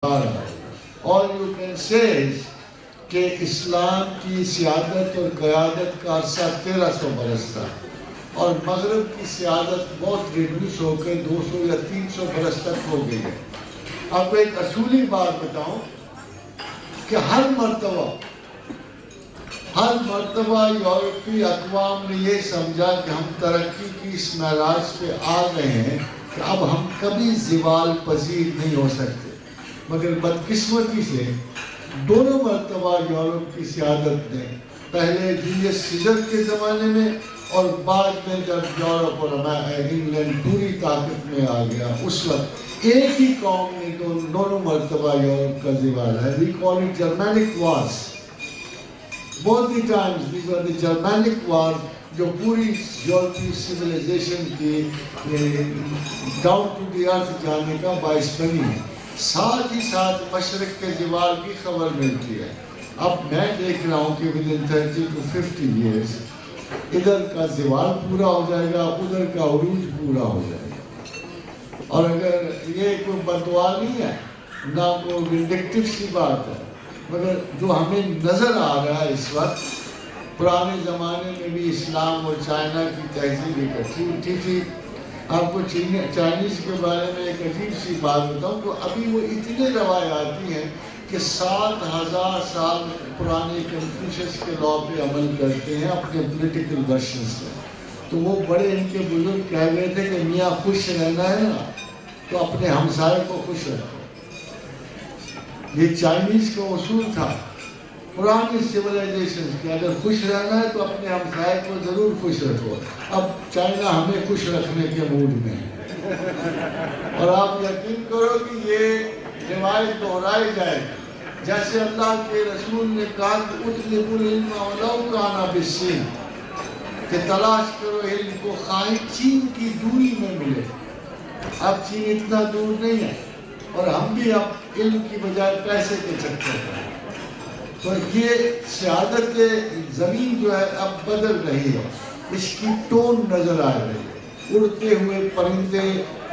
All you can say is کہ اسلام کی سیادت اور قیادت کا عرصہ 1300 برس تھا اور مغرب کی سیادت بہت ریڈیوس ہو کے 200 یا 300 برس تک ہو گئی ہے۔ اب ایک اصولی بات بتاؤں کہ ہر مرتبہ یورپی اقوام نے یہ سمجھا کہ ہم ترقی کی اس معراج پہ آ گئے ہیں کہ اب ہم کبھی زوال پذیر نہیں ہو سکتے، مگر بدقسمتی سے دونوں مرتبہ یورپ کی سیادت نے، پہلے جولیس سیزر کے زمانے میں اور بعد میں جب یورپ اور انگلینڈ پوری طاقت میں آ گیا، اس وقت ایک ہی قوم نے دونوں مرتبہ یورپ کا زوال ہے۔ We call it Germanic wars. Both the times these were the Germanic wars جو پوری یورپی سویلائزیشن کی ڈاؤن ٹو دی ارتھ جانے کا باعث بنی ہے۔ ساتھ ہی ساتھ مشرق کے زوال کی خبر ملتی ہے۔ اب میں دیکھ رہا ہوں کہ within 30 to 50 years ادھر کا زوال پورا ہو جائے گا، ادھر کا عروج پورا ہو جائے گا۔ اور اگر یہ کوئی بددعا نہیں ہے، نہ کوئی وینڈکٹیو سی بات ہے، مگر جو ہمیں نظر آ رہا ہے اس وقت، پرانے زمانے میں بھی اسلام اور چائنا کی تہذیب اکٹھی اٹھی تھی۔ آپ کو چائنیز کے بارے میں ایک عجیب سی بات بتاؤں کہ ابھی وہ اتنے روایاتی ہیں کہ 7000 سال پرانے کنفیوشس کے لاء پہ عمل کرتے ہیں اپنے پولیٹیکل ورشنز میں۔ تو وہ بڑے ان کے بزرگ کہہ گئے تھے کہ میاں خوش رہنا ہے نا تو اپنے ہمسائے کو خوش رکھو۔ یہ چائنیز کا اصول تھا پرانی سیولائزیشن کے، اگر خوش رہنا ہے تو اپنے ہمسائے کو ضرور خوش رکھو۔ اب چائنا ہمیں خوش رکھنے کے موڈ میں ہے، اور آپ یقین کرو کہ یہ روایت دہرائی جائے گی، جیسے اللہ کے رسول نے کہا کہ اطلبوا العلم ولو کان بالصین، کہ تلاش کرو علم کو خواہ چین کی دوری میں ملے۔ اب چین اتنا دور نہیں ہے، اور ہم بھی اب علم کی بجائے پیسے کے چکر ہیں۔ تو یہ سیادت زمین جو ہے اب بدل رہی ہے، اس کی ٹون نظر آ رہی ہے۔ اڑتے ہوئے پرندے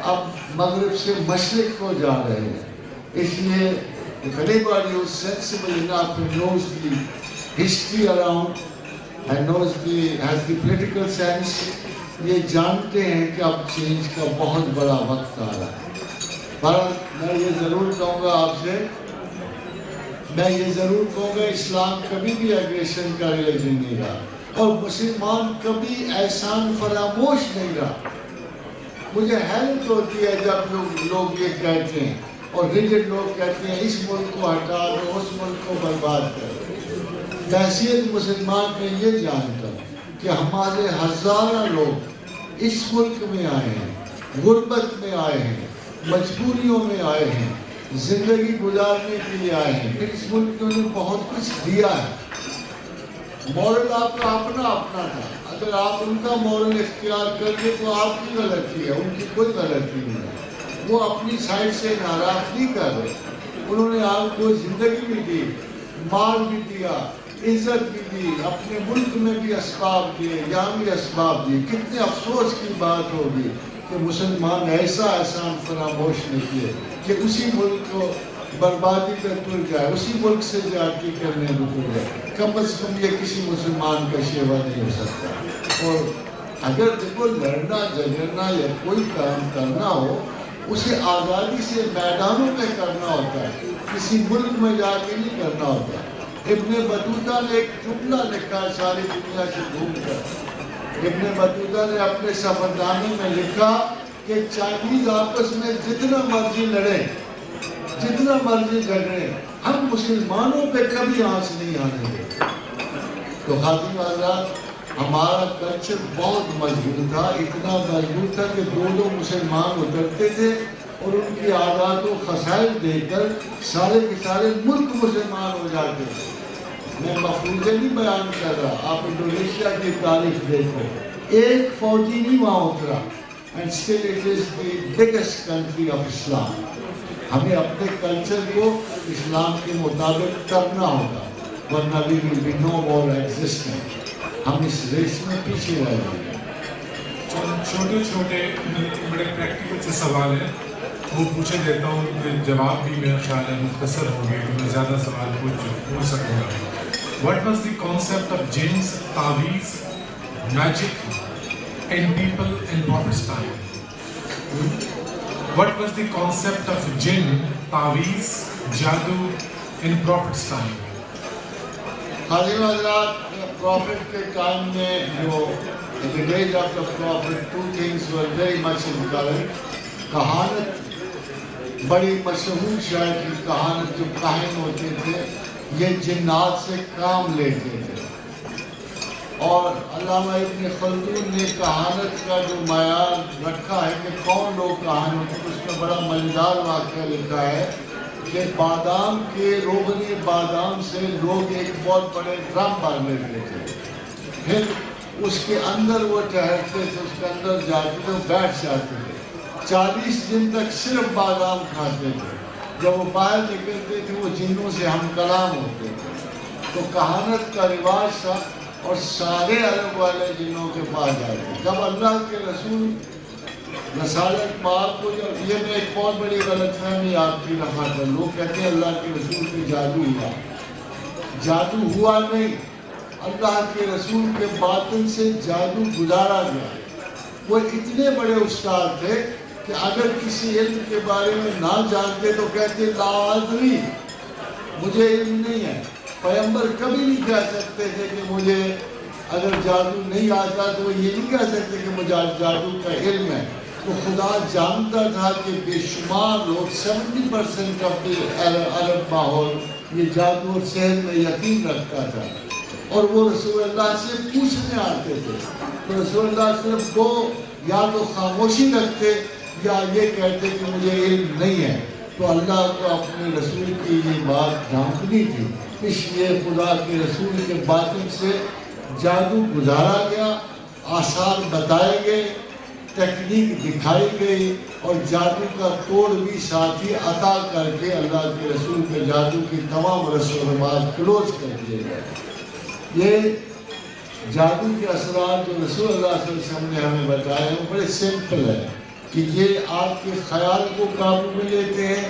اب مغرب سے مشرق کو جا رہے ہیں۔ اس لیے if anybody who is sensible enough and knows the history around and has the political sense، یہ جانتے ہیں کہ اب چینج کا بہت بڑا وقت آ رہا ہے۔ پر میں یہ ضرور کہوں گا آپ سے، اسلام کبھی بھی ایگریشن کا ریلیجن نہیں رہا، اور مسلمان کبھی احسان فراموش نہیں رہا۔ مجھے حیرت ہوتی ہے جب لوگ یہ کہتے ہیں، اور ریجڈ لوگ کہتے ہیں اس ملک کو ہٹا دو، اس ملک کو برباد کرو۔ بحیثیت مسلمان میں یہ جانتا ہوں کہ ہمارے ہزارہ لوگ اس ملک میں آئے ہیں، غربت میں آئے ہیں، مجبوریوں میں آئے ہیں، زندگی گزارنے کے لیے آئے ہیں، پھر اس ملک نے انہیں بہت کچھ دیا ہے۔ مورل آپ کا اپنا تھا، اگر آپ ان کا مورل اختیار کر کے تو آپ کی غلطی ہے، ان کی کوئی غلطی نہیں ہے۔ وہ اپنی سائڈ سے ناراض نہیں کر رہے، انہوں نے آپ کو زندگی بھی دی، مال بھی دیا، عزت بھی دی، اپنے ملک میں بھی اسباب دیے، یہاں بھی اسباب دیے۔ کتنے افسوس کی بات ہوگی کہ مسلمان ایسا احسان فراموش نہیں کیے کہ اسی ملک کو بربادی پر تر جائے، اسی ملک سے زیادتی کرنے میں تر جائے۔ کم از کم یہ کسی مسلمان کا شیوا نہیں ہو سکتا۔ اور اگر دیکھو لڑنا جھگڑنا یا کوئی کام کرنا ہو، اسے آزادی سے میدانوں میں کرنا ہوتا ہے، کسی ملک میں جا کے نہیں کرنا ہوتا۔ ابن بطوطہ نے ایک جملہ لکھا ساری دنیا سے گھوم کر۔ ابن بطوطہ نے اپنے سفرنامے میں لکھا کہ چائنیز آپس میں جتنا مرضی لڑیں، جتنا مرضی جھگڑیں، ہم مسلمانوں پہ کبھی آنچ نہیں آنے دیں۔ تو خاتون حضرات، ہمارا کلچر بہت مضبوط تھا، اتنا مضبوط تھا کہ دو مسلمان اترتے تھے اور ان کی عادات و خصائل دیکھ کر سارے کے سارے ملک مسلمان ہو جاتے تھے۔ میں مفروضے نہیں بیان کر رہا، آپ انڈونیشیا کی تاریخ دیکھو، ایک فوجی نہیں وہاں اترا، and still it is the biggest country of Islam۔ ہمیں اپنے کلچر کو اسلام کے مطابق کرنا ہوگا، ورنہ we will be no more existing۔ ہم اس ریس میں پیچھے رہ جائیں گے۔ چھوٹے چھوٹے بڑے پریکٹیکل سے سوال ہیں۔ وہ پوچھے دیتا ہوں کہ جواب بھی میرا خیال ہے مختصر ہوں گے، تو میں زیادہ سوال پوچھ سکوں گا. What was the concept of jinns, ta'weez, magic in people in Prophet's time? What was the concept of jinn, ta'weez, jadoo in Prophet's time? خادم حضرات پروفٹ کے ٹائم میں جو in the days of the prophet two things were very much in current. کہانت، بڑی مشہور شاعر کی کہانت جو کاہن ہوتے تھے یہ جنات سے کام لیتے تھے، اور علامہ ابن خلدون نے کہانت کا جو معیار رکھا ہے کہ کون لوگ کہان ہوتے ہیں، اس میں بڑا مزیدار واقعہ لکھا ہے کہ بادام کے روغن بادام سے لوگ ایک بہت بڑے ڈرم بھر لیتے تھے، پھر اس کے اندر وہ ٹھہرتے تھے، اس کے اندر جاتے تھے، بیٹھ جاتے تھے، 40 دن تک صرف بادام کھاتے تھے، جب وہ باہر نکلتے تھے وہ جنوں سے ہم کلام ہوتے تھے. تو کہانت کا رواج تھا اور سارے عرب والے جنوں کے پاس جاتے. جب اللہ کے رسول رسالت پاک کو، جب یہ میں ایک بہت بڑی غلط فہمی آپ کی رفع کر، لوگ کہتے ہیں اللہ کے رسول پہ جادو ہوا. جادو ہوا نہیں، اللہ کے رسول کے باطن سے جادو گزارا گیا. وہ اتنے بڑے استاد تھے کہ اگر کسی علم کے بارے میں نہ جانتے تو کہتے لا ادری، مجھے علم نہیں ہے. پیغمبر کبھی نہیں کہہ سکتے تھے کہ مجھے اگر جادو نہیں آتا تو وہ یہ نہیں کہہ سکتے کہ مجھے جادو کا علم ہے. تو خدا جانتا تھا کہ بے شمار لوگ 70% اپنے عرب ماحول یہ جادو اور سحر میں یقین رکھتا تھا، اور وہ رسول اللہ سے پوچھنے آتے تھے. تو رسول اللہ صرف دو، یا تو خاموشی رکھتے یا یہ کہتے کہ مجھے علم نہیں ہے. تو اللہ کو اپنے رسول کی یہ بات ڈھانپنی تھی، اس لیے خدا کے رسول کے باطن سے جادو گزارا گیا، آثار بتائے گئے، تکنیک دکھائی گئی، اور جادو کا توڑ بھی ساتھ ہی عطا کر کے اللہ کے رسول کے جادو کی تمام رسم و رواج کلوز کر دیے گئے. یہ جادو کے اثرات جو رسول اللہ صلی اللہ علیہ وسلم نے ہمیں بتائے وہ بڑے سمپل ہے کہ یہ آپ کے خیال کو قابو میں لیتے ہیں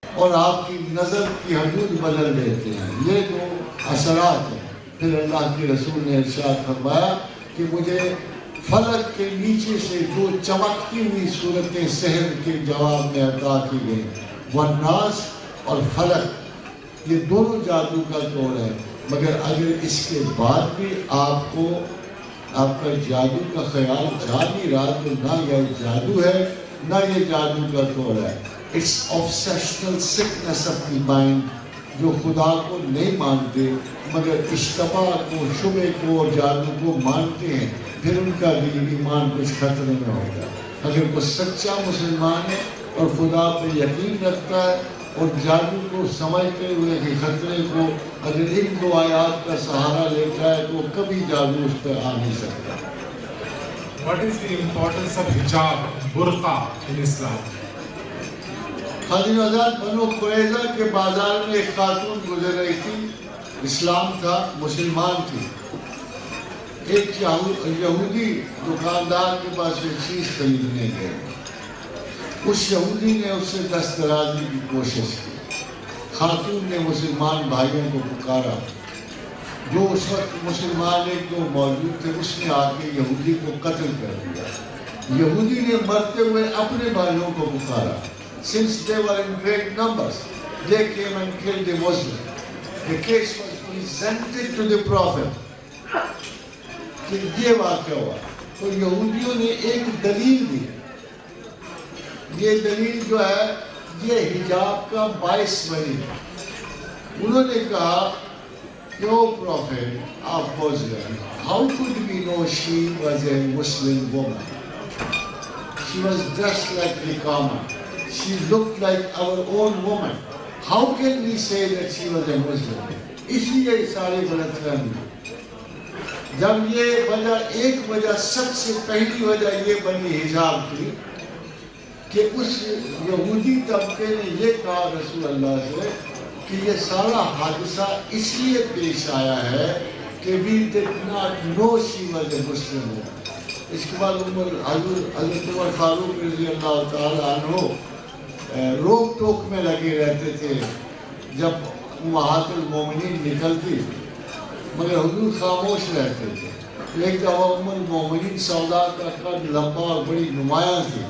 اور آپ کی نظر کی حدود بدل دیتے ہیں. یہ جو اثرات ہیں. پھر اللہ کے رسول نے ارشاد فرمایا کہ مجھے فلک کے نیچے سے دو چمکتی ہوئی صورتیں سحر کے جواب میں عطا کی گئی، والناس اور فلک، یہ دونوں جادو کا توڑ ہے. مگر اگر اس کے بعد بھی آپ کو آپ کا جادو کا خیال جا نہیں رہا تو نہ یہ جادو ہے نہ یہ جادو کا توڑ ہے. It's obsessional sickness of the mind، جو خدا کو نہیں مانتے مگر اشتباہ کو، شبہ کو اور جادو کو مانتے ہیں، پھر ان کا بھی ایمان کچھ خطرے میں ہوگا. اگر وہ سچا مسلمان ہے اور خدا پہ یقین رکھتا ہے اور جادو کو سمجھتے ہوئے کہ خطرے کو اگر ان دو آیات کا سہارا لیتا ہے تو وہ کبھی جادو اس پہ آ نہیں سکتا. What is the importance of hijab, burqa in Islam? خادم حضرات، بنو قریظہ کے بازار میں ایک خاتون گزر رہی تھی، اسلام تھا، مسلمان تھی. ایک یہودی دکاندار کے پاس ایک چیز خریدنے گئے. اس یہودی نے اس سے دسترازی کی کوشش کی. خاتون نے مسلمان بھائیوں کو پکارا. جو اس وقت مسلمان ایک دو موجود تھے، اس نے آ کے یہودی کو قتل کر دیا. یہودی نے مرتے ہوئے اپنے بھائیوں کو پکارا. Since they were in great numbers, they came and killed the Muslim. The case was presented to the Prophet. کہ یہ واقعہ ہوا تو یہودیوں نے ایک دلیل دی. یہ دلیل جو ہے یہ حجاب کا باعث بنی. انہوں نے کہا کہ او پروفیٹ آپ مسلم، how could we know she was a Muslim woman? She was dressed like the common. She looked like our own woman. How can we say that she was a Muslim? اس لیے سارے غلط فہمی. جب یہ وجہ، ایک وجہ، سب سے پہلی وجہ یہ بنی حجاب کی کہ اس یہودی طبقے نے یہ کہا رسول اللہ سے کہ یہ سارا حادثہ اس لیے پیش آیا ہے کہ we did not know she was a Muslim woman. اس کے بعد حضرت عمر فاروق رضی اللہ تعالیٰ عنہ روک ٹوک میں لگے رہتے تھے جب امہات المومنین نکلتی تھی، مگر حضور خاموش رہتے تھے۔ ایک دفعہ ام المومنین سودا کا قد لمبا اور بڑی نمایاں تھی،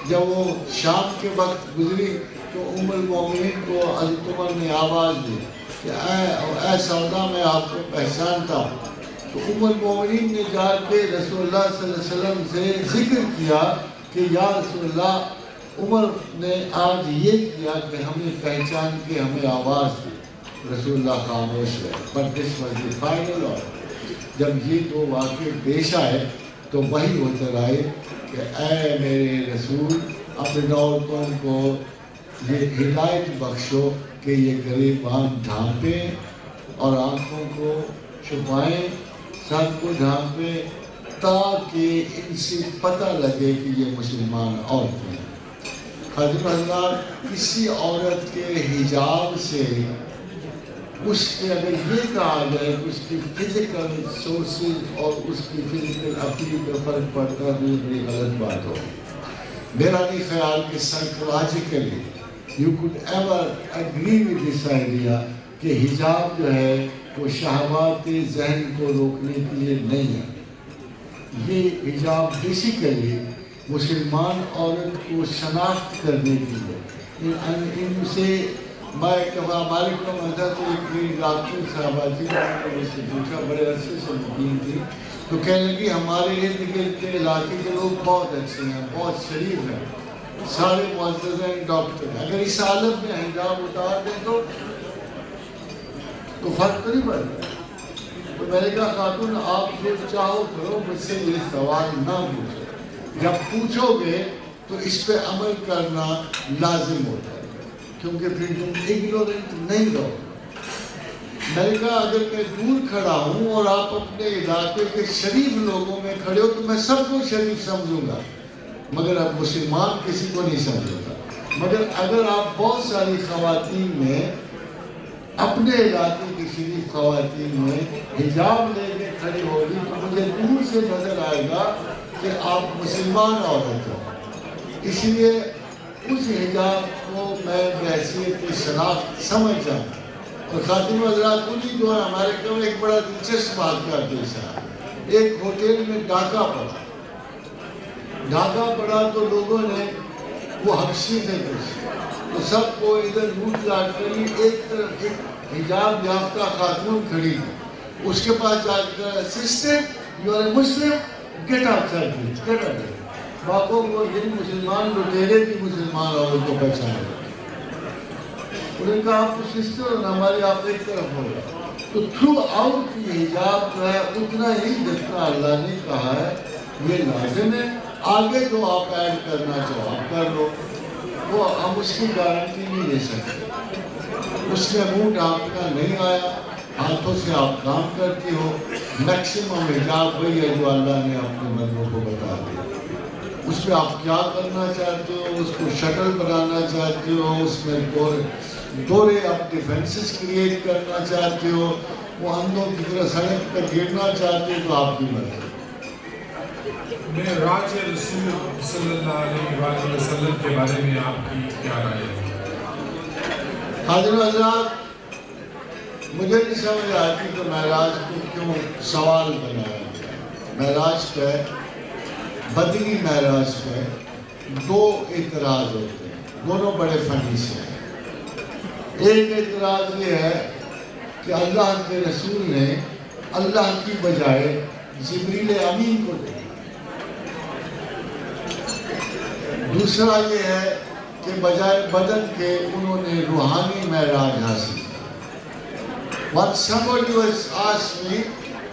جب وہ شام کے وقت گزری تو ام المومنین کو حضرت عمر نے آواز دی کہ اے سودا، میں آپ کو پہچانتا ہوں۔ تو ام المومنین نے جا کے رسول اللہ صلی اللہ علیہ وسلم سے ذکر کیا کہ یا رسول اللہ، عمر نے آج یہ کیا کہ ہمیں پہچان کے ہمیں آواز دی۔ رسول اللہ خاموش رہے۔ But this was the final order۔ جب یہ دو واقعے پیش آئے تو وہی اتر آئے کہ اے میرے رسول، اپنے عورتوں کو یہ ہدایت بخشو کہ یہ گریبان ڈھانپیں اور آنکھوں کو چھپائیں، سر کو ڈھانپیں، تاکہ ان سے پتہ لگے کہ یہ مسلمان عورتیں ہیں۔ حضرت حضرات، کسی عورت کے حجاب سے اس کے اگر یہ کہا جائے کہ اس کی فزیکل سورسز اور اس کی فزیکل عقلی پہ فرق پڑتا ہے تو یہ بڑی غلط بات ہو۔ میرا نہیں خیال کہ psychologically you could ever agree with this idea کہ حجاب جو ہے وہ شہوات ذہن کو روکنے کے لیے نہیں ہے۔ یہ حجاب بیسیکلی مسلمان عورت کو شناخت کرنے کے لیے ان سے میں ایک دفعہ ہمارے کو مزہ تو ایک ڈاکٹر صاحبہ تھی، مجھ سے پوچھا، بڑے عرصے سے مقیم تھی، تو کہنے لگی ہمارے ارد گرد کے علاقے کے لوگ بہت اچھے ہیں، بہت شریف ہیں، سارے معزز ہیں، ڈاکٹر ہیں، اگر اس حالت میں حجاب اتار دیں تو فرق تو نہیں پڑتا۔ تو میں نے کہا خاتون آپ جو چاہو کرو، مجھ سے یہ سوال نہ پوچھو، جب پوچھو گے تو اس پہ عمل کرنا لازم ہوتا ہے، کیونکہ پھر تم اگنورنٹ نہیں رہو۔ میں نے کہا اگر میں دور کھڑا ہوں اور آپ اپنے علاقے کے شریف لوگوں میں کھڑے ہو تو میں سب کو شریف سمجھوں گا، مگر اب مسلمان کسی کو نہیں سمجھوں گا۔ مگر اگر آپ بہت ساری خواتین میں اپنے علاقے کی شریف خواتین میں حجاب لے کے کھڑی ہوگی تو مجھے دور سے نظر آئے گا کہ آپ مسلمان عورت ہو۔ اس لیے اس حجاب کو میں بحیثیت شناخت سمجھ جاؤں۔ اور خاتون حضرات، انہی دور ہمارے کو ایک بڑا دلچسپ واقعہ پیش آیا۔ ایک ہوٹل میں ڈاکہ پڑا تو لوگوں نے، وہ حبشی تھے کچھ، تو سب کو ادھر لوٹ لاٹ کری، ایک طرف ایک حجاب یافتہ خاتون کھڑی تھی، اس کے پاس جا کر sister you are a Muslim get outside please, get out. باقوں کو جن مسلمان لٹیرے بھی مسلمان عورت کو پہچانے، انہوں نے کہا آپ کو سسٹر اور ہماری آپ ایک طرف ہو گیا۔ تو تھرو آؤٹ یہ حجاب جو ہے اتنا ہی جتنا اللہ نے کہا ہے یہ لازم ہے، آگے جو آپ ایڈ کرنا چاہو آپ کر لو، وہ ہم اس کی گارنٹی نہیں لے سکتے۔ اس میں منہ ڈھانپنا نہیں آیا، ہاتھوں سے آپ کام کرتی ہو، میکسیمم حجاب وہی ہے جو اللہ نے اپنے بندوں کو بتا دیا۔ اس میں آپ کیا کرنا چاہتے ہو، اس کو شٹل بنانا چاہتے ہو، اس میں دورے آپ ڈیفنسز کریٹ کرنا چاہتے ہو، وہ اندھوں کی طرح سڑک پر گرنا چاہتے ہو تو آپ کی مرضی۔ معراج رسول صلی اللہ علیہ وآلہ وسلم کے بارے میں آپ کی کیا رائے ہے؟ حاضر حضرات، مجھے نہیں سمجھ آتی کہ معراج کو کیوں سوال بنایا گیا۔ معراج پہ، بدری معراج پہ دو اعتراض ہوتے ہیں، دونوں بڑے فنی سے ہیں۔ ایک اعتراض یہ ہے کہ اللہ کے رسول نے اللہ کی بجائے جبریل امین کو دیا۔ دوسرا یہ ہے کہ بجائے بدن کے انہوں نے روحانی معراج حاصل کیا۔ What somebody was asked me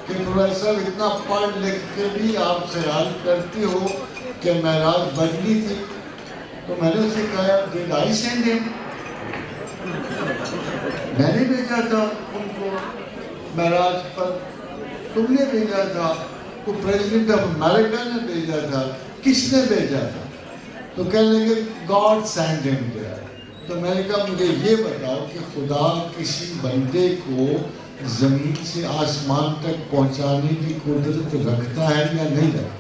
کہ پروفیسر اتنا پڑھ لکھ کے بھی آپ خیال کرتی ہو کہ معراج بدلی تھی، تو میں نے اسے کہا did I send him؟ میں نے بھیجا تھا ان کو معراج پر، تم نے بھیجا تھا، تو پریزیڈنٹ آف امریکہ نے بھیجا تھا، کس نے بھیجا تھا؟ تو کہنے لگے God sent him there۔ تو میں نے کہا مجھے یہ بتاؤ کہ خدا کسی بندے کو زمین سے آسمان تک پہنچانے کی قدرت رکھتا ہے یا نہیں رکھتا؟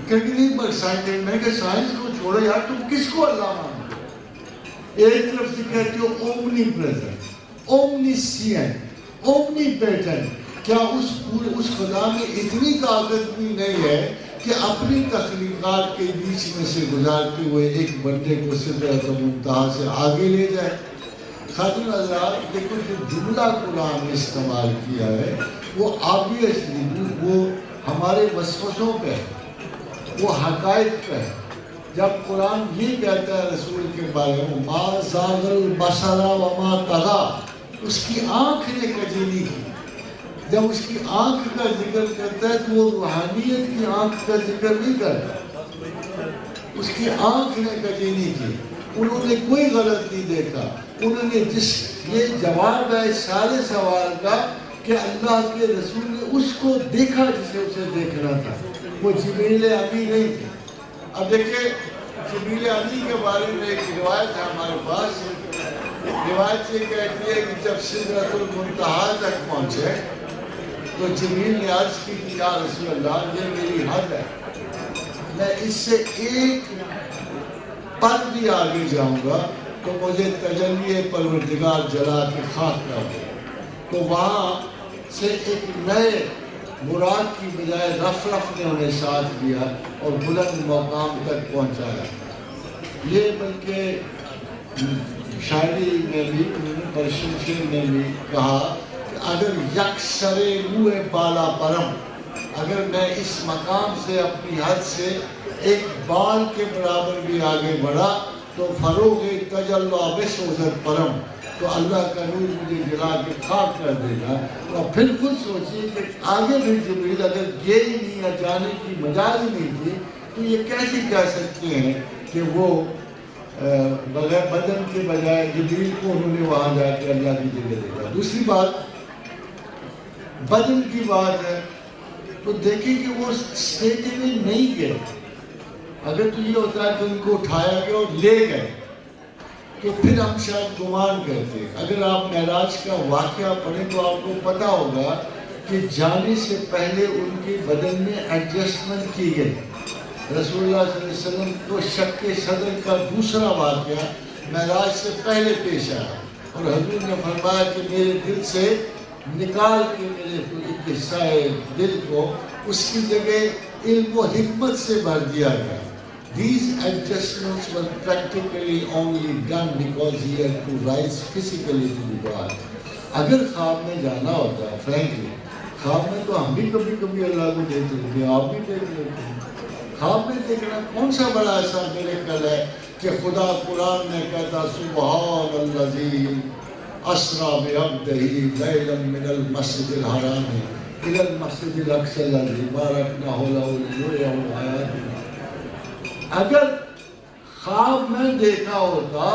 کہ نہیں، پر سائنس، میں نے کہا سائنس کو چھوڑو یار, تم کس کو اللہ مانتے ہو؟ ایک طرف سے کہتے ہو اومنی پریزنٹ, اومنیسینٹ, اومنی پیٹنٹ. کیا اس خدا میں اتنی طاقت بھی نہیں ہے کہ اپنی تخلیقات کے بیچ میں سے گزارتے ہوئے ایک بندے کو سدرۃ المنتہا سے آگے لے جائے؟ خاتون حضرات, دیکھو جو جملہ قرآن نے استعمال کیا ہے وہ آبویسلی وہ ہمارے وسوسوں پہ ہے, وہ حقائق پہ ہے. جب قرآن یہ کہتا ہے رسول کے بارے میں ما زاغ البصر وما طغى, اس کی آنکھ نے کجی نہیں کی. جب اس کی آنکھ کا ذکر کرتا ہے تو وہ روحانیت کی آنکھ کا ذکر نہیں کرتا, اس کی آنکھ نے کجی نہیں کی. انہوں نے کوئی غلط نہیں دیکھا. انہوں نے یہ جواب ہے سارے سوال کا کہ اللہ کے رسول نے اس کو دیکھا جسے اسے دیکھنا تھا, وہ جبریل امی نہیں تھے. اب دیکھیں جبریل امی کے بارے میں ایک روایت ہے ہمارے پاس. روایت یہ کہتی ہے کہ جب سدرۃ المنتہا تک پہنچے تو جبریل نے عرض کی کہ یا رسول اللہ یہ میری حد ہے, میں اس سے ایک پر بھی آگے جاؤں گا تو مجھے تجلی پروردگار جلا کے خاک کر دے. تو وہاں سے ایک نئے مراد کی بجائے رف نے انہیں ساتھ دیا اور بلند مقام تک پہنچایا. یہ بلکہ شاعری میں بھی انہوں نے پرشن شیر میں بھی کہا کہ اگر یکسر روح بالا پرم, اگر میں اس مقام سے اپنی حد سے ایک بال کے برابر بھی آگے بڑھا تو فروغ تجلی بسوزت پرم, تو اللہ کا نور مجھے جلا کے خاک کر دے گا. اور پھر خود سوچیے کہ آگے بھی جبریل اگر یہ ہی نہیں یا جانے کی مجال ہی نہیں تھی تو یہ کیسے کہہ سکتے ہیں کہ وہ بغیر بدن کے بجائے جبریل کو انہوں نے وہاں جا کے اللہ کی جگہ دیکھا. دوسری بات بدن کی بات ہے تو دیکھیں کہ وہ اسٹیٹ میں نہیں گئے. اگر تو یہ ہوتا ہے کہ ان کو اٹھایا گیا اور لے گئے تو پھر ہم شاید گمان کرتے. اگر آپ معراج کا واقعہ پڑھیں تو آپ کو پتہ ہوگا کہ جانے سے پہلے ان کے بدن میں ایڈجسٹمنٹ کی گئی. رسول اللہ صلی اللہ علیہ وسلم کو شک صدر کا دوسرا واقعہ معراج سے پہلے پیش آیا اور حضور نے فرمایا کہ میرے دل سے نکال کے میرے ایک حصہ دل کو اس کی جگہ علم و حکمت سے بھر دیا گیا. These adjustments were practically only done because he had to rise physically to the God. اگر خواب میں جانا ہوتا ہے frankly, خواب میں تو ہم بھی کبھی کبھی اللہ کو دیکھتے ہیں, آپ بھی دیکھ لیتے ہیں. خواب میں دیکھنا کون سا بڑا ایسا میریکل ہے کہ خدا قرآن میں کہتا سبحان الذی اسری بعبدہ لیلا من المسجد الحرام الی المسجد الاقصی الذی بارکنا حولہ لنریہ من آیاتنا. اگر خواب میں دیکھا ہوتا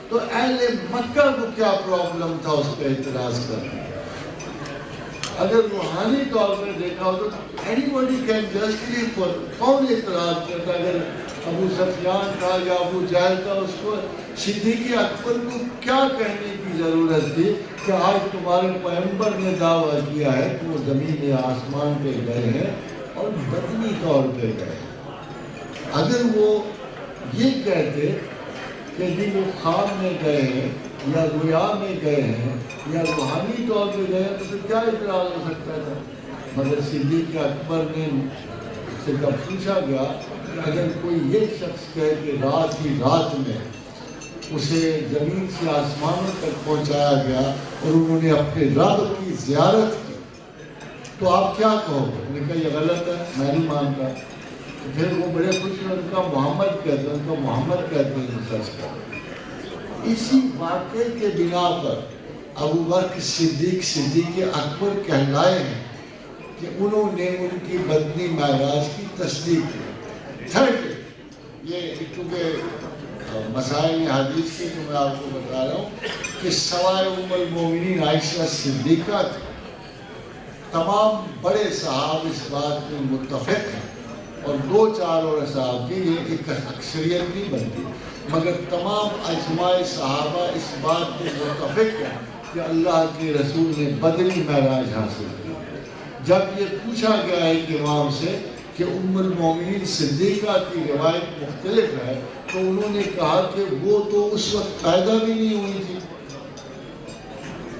تو اہل مکہ کو کیا پرابلم تھا اس پہ اعتراض کرنا. اگر روحانی طور پہ دیکھا ہوتا تو anybody can just leave for کون اعتراض کرتا. اگر ابو سفیان تھا یا ابو جہل تھا اس کو صدیق اکبر کو کیا کہنے کی ضرورت تھی کہ آج تمہارے پیغمبر نے دعویٰ کیا ہے کہ وہ زمین آسمان پہ گئے ہیں اور بدنی طور پہ گئے. اگر وہ یہ کہتے کہ جی وہ خواب میں گئے ہیں یا رویا میں گئے ہیں یا روحانی طور پہ گئے ہیں تو پھر کیا اعتراض ہو سکتا تھا. مگر صدیق اکبر نے سے جب پوچھا گیا کہ اگر کوئی یہ شخص کہے کہ رات ہی رات میں اسے زمین سے آسمانوں تک پہنچایا گیا اور انہوں نے اپنے رب کی زیارت کی تو آپ کیا کہو گے؟ انہوں نے کہا یہ غلط ہے, میں نہیں مانتا. پھر وہ بڑے خوش ہیں, ان کا محمد کہتے ہیں, ان کا محمد کہتے ہیں سچ کا. اسی واقعے کے بنا پر ابو بکر صدیق اکبر کہلائے ہیں کہ انہوں نے ان کی بدنی معراج کی تصدیق کی. تھرڈ, یہ کیونکہ مسائل حدیث کے جو میں آپ کو بتا رہا ہوں کہ سوائے ام المومنین عائشہ صدیقہ تمام بڑے صحابہ اس بات میں متفق ہیں اور 2-4 اور صحابہ کی یہ ایک اکثریت نہیں بنتی, مگر تمام اجماع صحابہ اس بات میں متفق ہیں کہ اللہ کے رسول نے بدنی معراج حاصل کی. جب یہ پوچھا گیا ہے کہ امام سے کہ ام المومنین صدیقہ کی روایت مختلف ہے، تو انہوں نے کہا کہ وہ تو اس وقت پیدا بھی نہیں ہوئی تھی،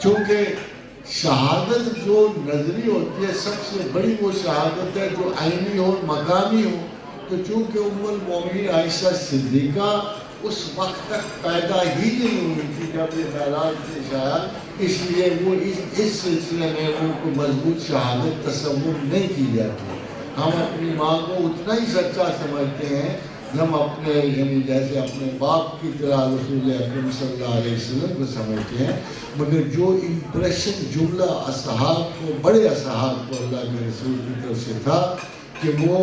چونکہ شہادت جو نظری ہوتی ہے سب سے بڑی وہ شہادت ہے جو عینی ہو مقامی ہو، تو چونکہ ام المومنین عائشہ صدیقہ اس وقت تک پیدا ہی نہیں ہوئی تھی جب یہ معراج پیش آیا، اس لیے وہ اس سلسلے میں ان کو مضبوط شہادت تصور نہیں کی جاتی۔ ہم اپنی ماں کو اتنا ہی سچا سمجھتے ہیں ہم اپنے یعنی جیسے اپنے باپ کی طرح رسول اکرم صلی اللہ علیہ وسلم کو سمجھتے ہیں، مگر جو امپریشن جملہ اصحاب کو، بڑے اصحاب کو اللہ کے رسول کی طرف سے تھا کہ وہ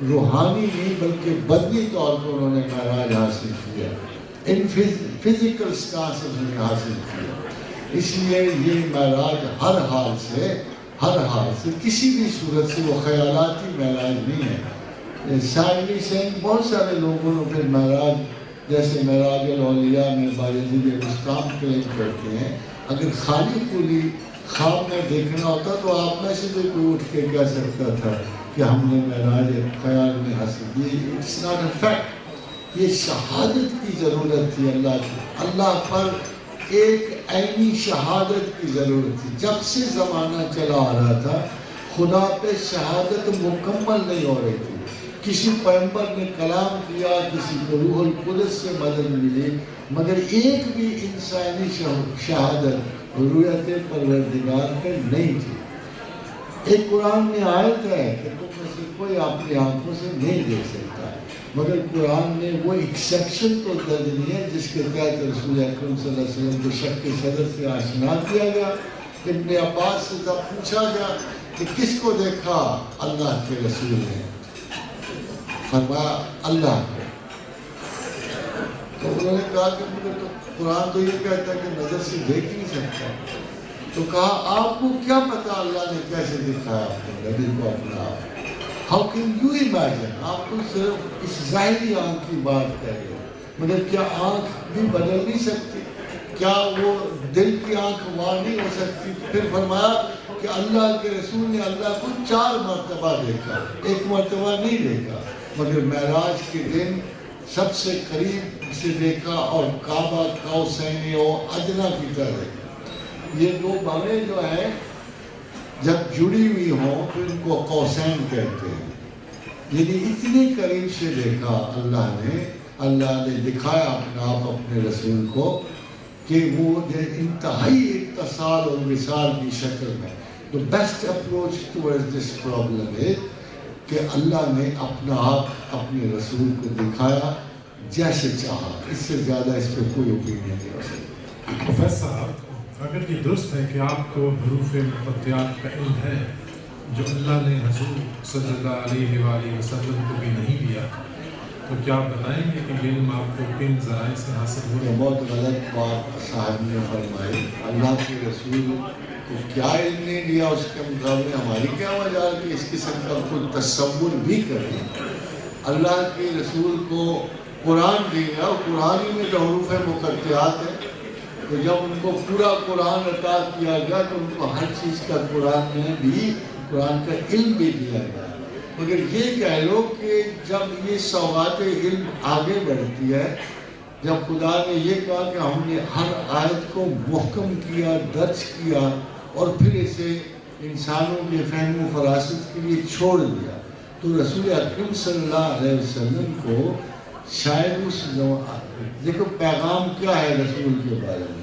روحانی نہیں بلکہ بدنی طور پر انہوں نے معراج حاصل کیا، ان فزیکل سٹار سے انہوں نے حاصل کیا۔ اس لیے یہ معراج ہر حال سے کسی بھی صورت سے وہ خیالاتی معراج نہیں ہے۔ شاعری سے بہت سارے لوگوں نے پھر معراج جیسے معراج الاولیاء میں بایزید بستام کلیم کرتے ہیں، اگر خالی کلی خواب میں دیکھنا ہوتا تو آپ میں سے بھی کوئی اٹھ کے کہہ سکتا تھا کہ ہم نے معراج خیال میں حاصل کی۔ اٹس ناٹ اے فیکٹ، یہ شہادت کی ضرورت تھی اللہ کی، اللہ پر ایک عینی شہادت کی ضرورت تھی۔ جب سے زمانہ چلا آ رہا تھا خدا پہ شہادت مکمل نہیں ہو رہی تھی، کسی پیغمبر نے کلام کیا، کسی کو روح القدس سے مدد ملی، مگر ایک بھی انسانی شہادت رویت پروردگار پہ نہیں تھی۔ ایک قرآن میں آیت ہے کہ تم میں سے کوئی اپنی آنکھوں سے نہیں دیکھ سکتا، مگر قرآن نے وہ ایکسیپشن تو درج نہیں ہے جس کے تحت رسول اکرم صلی اللہ علیہ وسلم کو شق صدر سے آشنا کیا گیا۔ ابن عباس سے جب پوچھا گیا کہ کس کو دیکھا اللہ کے رسول نے، فرمایا اللہ کو، تو انہوں نے کہا کہ مجھے تو قرآن تو یہ کہتا ہے کہ نظر سے دیکھ نہیں سکتا، تو کہا آپ کو کیا پتا اللہ نے کیسے دکھایا اپنے نبی کو اپنا آپ؟ How can you imagine؟ آپ تو صرف اس ظاہری آنکھ کی بات کر رہے ہو، مگر کیا آنکھ بھی بدل نہیں سکتی؟ کیا وہ دل کی آنکھ وہاں نہیں ہو سکتی؟ پھر فرمایا کہ اللہ کے رسول نے اللہ کو 4 مرتبہ دیکھا، 1 مرتبہ نہیں دیکھا، مگر معراج کے دن سب سے قریب سے دیکھا اور کعبہ قوسین و ادنیٰ کی طرح دیکھا۔ یہ 2 بھویں جو ہیں جب جڑی ہوئی ہوں تو ان کو قوسین کہتے ہیں، یعنی اتنے قریب سے دیکھا اللہ نے دکھایا اپنا آپ اپنے رسول کو کہ وہ انتہائی اتصال اور مثال کی شکل میں۔ تو best approach towards this problem ہے کہ اللہ نے اپنا آپ اپنے رسول کو دکھایا جیسے چاہا، اس سے زیادہ اس پہ کوئی اوپینین نہیں ہو سکتی۔ پروفیسر صاحب، اگر یہ درست ہے کہ آپ کو حروف مقطعات کا علم ہے جو اللہ نے حضور صلی اللہ علیہ وآلہ وسلم کو بھی نہیں دیا، تو کیا آپ بتائیں گے کہ یہ علم آپ کو کن ذرائع سے حاصل ہو؟ بہت غلط بات صاحب نے فرمائی۔ اللہ کے رسول کو کیا علم نہیں دیا، اس کے مقابلے ہماری کیا وجہ کہ اس قسم کا کوئی تصور بھی کریں۔ اللہ کے رسول کو قرآن دیا، قرآن ہی میں جو حروف مقطعات ہیں، تو جب ان کو پورا قرآن عطا کیا گیا تو ان کو ہر چیز کا قرآن میں بھی قرآن کا علم بھی دیا گیا۔ مگر یہ کہہ لو کہ جب یہ سوغات علم آگے بڑھتی ہے، جب خدا نے یہ کہا کہ ہم نے ہر آیت کو محکم کیا، درج کیا اور پھر اسے انسانوں کے فہم و فراست کے لیے چھوڑ دیا، تو رسول اکرم صلی اللہ علیہ وسلم کو شاید اس دیکھو پیغام کیا ہے رسول کے بارے میں،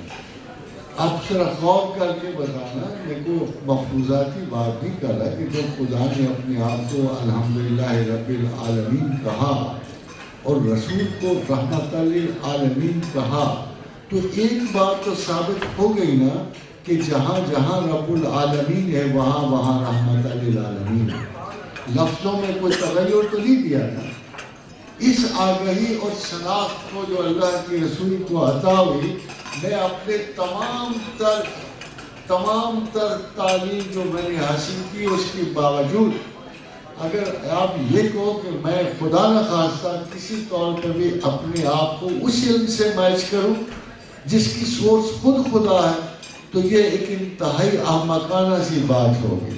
آپ ذرا غور کر کے بتانا۔ میں کو مفروضاتی بات نہیں کر رہا کہ جب خدا نے اپنے آپ کو الحمدللہ رب العالمین کہا اور رسول کو رحمت للعالمین کہا، تو ایک بات تو ثابت ہو گئی نا کہ جہاں جہاں رب العالمین ہے وہاں وہاں رحمت للعالمین ہے۔ لفظوں میں کوئی تغیر تو نہیں دیا نا۔ اس آگہی اور شناخت کو جو اللہ کے رسول کو عطا ہوئی، میں اپنے تمام تر تعلیم جو میں نے حاصل کی اس کے باوجود اگر آپ یہ کہو کہ میں خدا نخواستہ کسی طور پر بھی اپنے آپ کو اس علم سے میچ کروں جس کی سورس خود خدا ہے، تو یہ ایک انتہائی احمقانہ سی بات ہوگی۔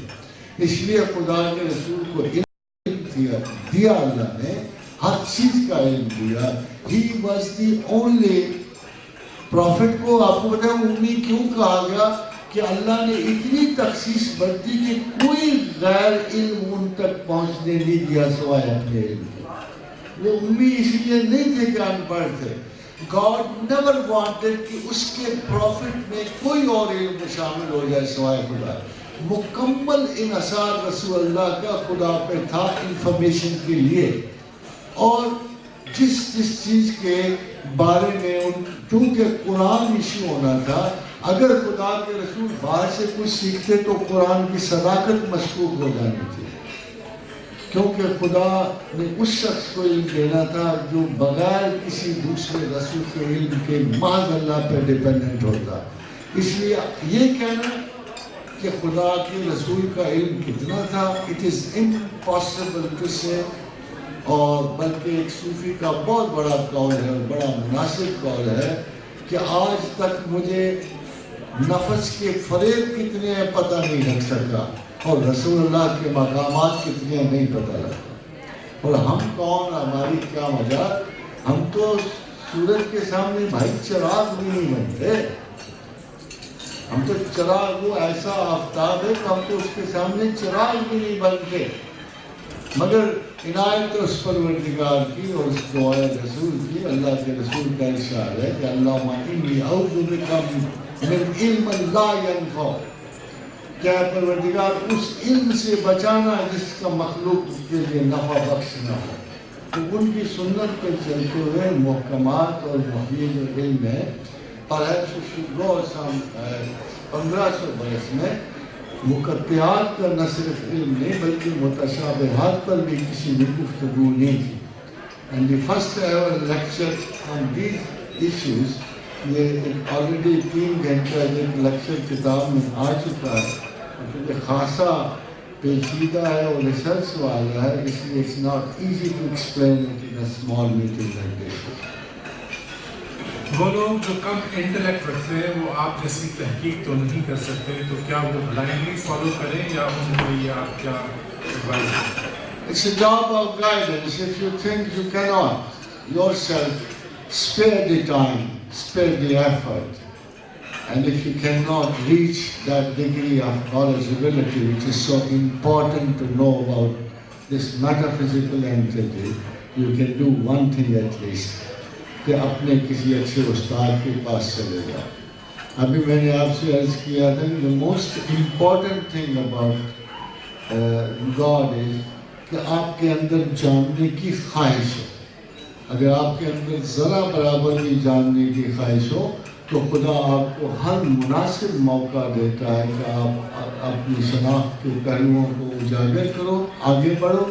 اس لیے خدا کے رسول کو علم دیا اللہ نے, ہر چیز کا علم دیا. He was the only prophet کو آپ کو پتہ ہے امی کیوں کہا گیا کہ اللہ نے اتنی تخصیص برتی کہ کوئی غیر علم ان تک پہنچنے نہیں دیا سوائے اپنے علم کے. وہ امی اس لیے نہیں تھے کہ ان پڑھ تھے. God never wanted کہ اس کے پروفٹ میں کوئی اور علم شامل ہو جائے سوائے خدا. مکمل انحصار رسول اللہ کا خدا پہ تھا انفارمیشن کے لیے, اور جس چیز کے بارے میں چونکہ قرآن ایشو ہونا تھا, اگر خدا کے رسول باہر سے کچھ سیکھتے تو قرآن کی صداقت مشکوک ہو جانی تھی, کیونکہ خدا نے اس شخص کو علم دینا تھا جو بغیر کسی دوسرے رسول کے علم کے محض اللہ پہ ڈیپینڈنٹ ہوتا. اس لیے یہ کہنا کہ خدا کے رسول کا علم کتنا تھا, اٹ از امپاسبل ٹو سے, اور بلکہ ایک صوفی کا بہت بڑا قول ہے اور بڑا مناسب قول ہے کہ آج تک مجھے نفس کے فریب کتنے ہیں پتہ نہیں لگ سکا, اور رسول اللہ کے مقامات کتنے ہیں نہیں پتہ لگا. اور ہم کون, ہماری کیا وجہ, ہم تو سورج کے سامنے بھائی چراغ بھی نہیں بنتے. ہم تو چراغ, وہ ایسا آفتاب ہے کہ ہم تو اس کے سامنے چراغ بھی نہیں بنتے. مگر عنایت اس پروردگار کی اور اس دعا رسول کی, اللہ کے رسول کا ارشاد ہے کہ اللہم انی اعوذ بک من علم لا ینفع, کیا پروردگار اس علم سے بچانا جس کا مخلوق کے لیے نفع بخش نہ ہو. تو ان کی سنت پہ چلتے ہوئے محکمات اور محیط علم ہے, perhaps 1500 برس میں مقطعات کا نہ صرف علم نہیں بلکہ متشابہات پر بھی کسی بھی گفتگو نہیں تھی. And the first ever lecture on these issues, یہ آلریڈی 3 گھنٹہ ایک لیکچر کتاب میں آ چکا ہے, کیونکہ خاصا پیچیدہ ہے اور ریسرچ والا ہے, اس لیے it's not easy to explain it in a small meeting like this. وہ لوگ جو کم انٹلیکٹ رکھتے ہیں وہ آپ جیسی تحقیق تو نہیں کر سکتے, تو کیا وہ بلائنڈلی فالو کریں یا ان کے لیے آپ کیا ایڈوائز ہیں؟ It's a job of guidance. If you think you cannot yourself, spare the time, spare the effort. And if you cannot reach that degree of knowledgeability, which is so important to know about this metaphysical entity, you can do one thing at least. کہ اپنے کسی اچھے استاد کے پاس چلے جاؤ. ابھی میں نے آپ سے عرض کیا تھا کہ the most important thing about God is کہ آپ کے اندر جاننے کی خواہش ہو. اگر آپ کے اندر ذرا برابر بھی جاننے کی خواہش ہو تو خدا آپ کو ہر مناسب موقع دیتا ہے کہ آپ اپنی شناخت کے پہلوؤں کو اجاگر کرو, آگے بڑھو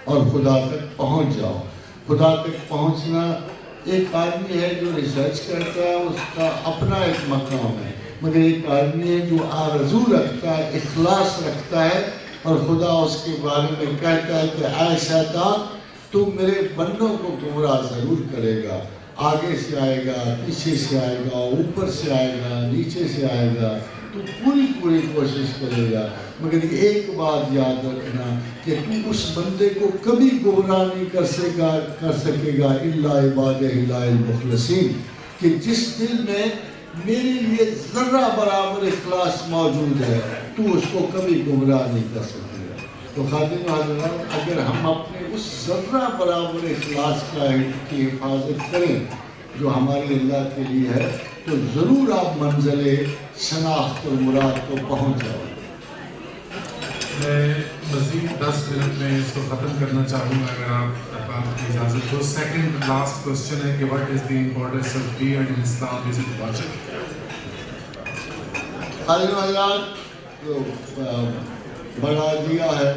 اور خدا تک پہنچ جاؤ. خدا تک پہنچنا ایک آدمی ہے جو ریسرچ کرتا ہے, اس کا اپنا ایک مقام ہے, مگر ایک آدمی ہے جو آرزو رکھتا ہے, اخلاص رکھتا ہے, اور خدا اس کے بارے میں کہتا ہے کہ اے شیطان تو میرے بندوں کو گمراہ ضرور کرے گا, آگے سے آئے گا, پیچھے سے آئے گا, اوپر سے آئے گا, نیچے سے آئے گا, تو پوری کوشش کرے گا. مگر ایک بات یاد رکھنا کہ تو اس بندے کو کبھی گمراہ نہیں کر سکے گا الا عبادہ المخلصین, کہ جس دل میں میرے لیے ذرہ برابر اخلاص موجود ہے تو اس کو کبھی گمراہ نہیں کر سکے گا. تو خادم حضرات, اگر ہم اپنے اس ذرہ برابر اخلاص کی حفاظت کریں جو ہمارے اللہ کے لیے ہے, تو ضرور آپ منزل شناخت اور مراد کو پہنچ جاؤ. میں مزید 10 منٹ میں اس کو ختم کرنا چاہوں گا اگر آپ کی اجازت ہو. سیکنڈ لاسٹ کوشچن ہے کہ what is the importance of beard in Islam? Is it wajib? خادم حضرات جو بڑھا دیا ہے,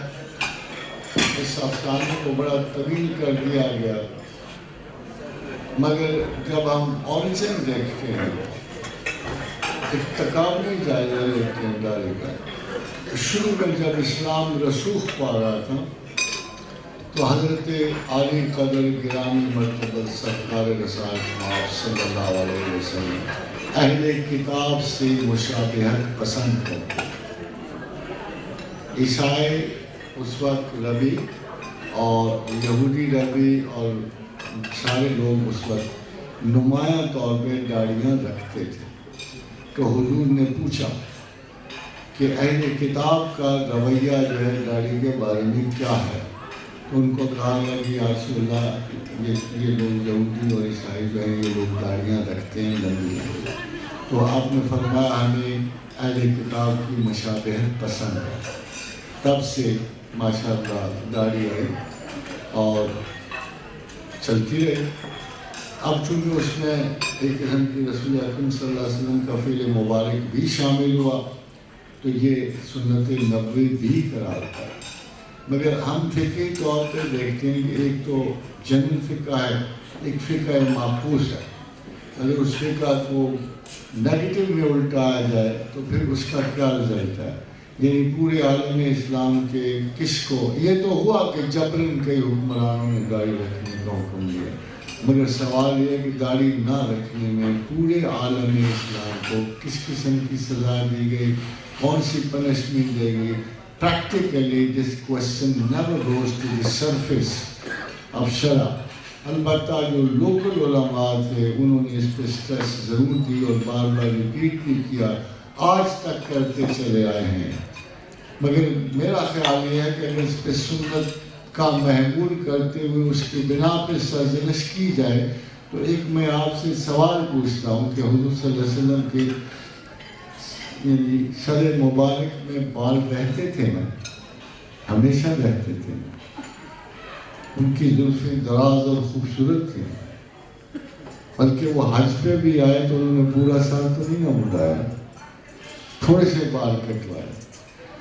اس افسانے کو بڑا طویل کر دیا گیا, مگر جب ہم اوریجن دیکھتے ہیں, تکاملی جائزہ لیتے ہیں داڑھی کا, شروع میں جب اسلام رسوخ پا رہا تھا تو حضرت عالی قدر گرامی مرتبہ سرکار رسالت آپ صلی اللہ علیہ وسلم اہل کتاب سے مشابہت پسند کرتے. عیسائی اس وقت ربی اور یہودی ربی اور سارے لوگ اس وقت نمایاں طور پہ داڑھیاں رکھتے تھے. تو حضور نے پوچھا کہ اہل کتاب کا رویہ جو ہے داڑھی کے بارے میں کیا ہے. تو ان کو کہا گیا کہ یا رسول اللہ یہ لوگ یہودی اور عیسائی جو ہیں یہ لوگ داڑھیاں رکھتے ہیں لمبی. تو آپ نے فرمایا ہمیں اہل کتاب کی مشابہت پسند ہے. تب سے ماشاء اللہ داڑھی آئی اور چلتی رہی. اب چونکہ اس میں ایک قسم کی رسول اکرم صلی اللہ علیہ وسلم کا فعل مبارک بھی شامل ہوا تو یہ سنت نبوی بھی قرار پایا. مگر ہم فقہی طور پہ دیکھتے ہیں کہ ایک تو جنرل فقہ ہے، ایک فقہ معکوس ہے. اگر اس فقہ کو نیگیٹو میں الٹایا جائے تو پھر اس کا کیا رزلٹ ہے. یعنی پورے عالم اسلام کے کس کو یہ تو ہوا کہ جبراً کئی حکمرانوں نے داڑھی رکھنے کا حکم دیا، مگر سوال یہ ہے کہ داڑھی نہ رکھنے میں پورے عالم اسلام کو کس قسم کی سزا دی گئی، کون سی پنشمنٹ دے گی. Practically this question never goes to the surface of شرع. البتہ جو لوکل علماء تھے انہوں نے اس پہ اسٹریس ضرور دی اور بار بار ریپیٹ بھی کیا، آج تک کرتے چلے آئے ہیں. مگر میرا خیال یہ ہے کہ اگر اس پہ سنت کا محمول کرتے ہوئے اس کی بنا پہ سرزنش کی جائے تو ایک میں آپ سے سوال پوچھتا ہوں کہ حضور صلی اللہ علیہ وسلم کے یعنی سر مبارک میں بال رہتے تھے نا؟ ہمیشہ رہتے تھے. ان کی زلفیں دراز اور خوبصورت تھیں. بلکہ وہ حج پہ بھی آئے تو انہوں نے پورا سال تو نہیں نہ مڑایا، تھوڑے سے بال کٹوائے.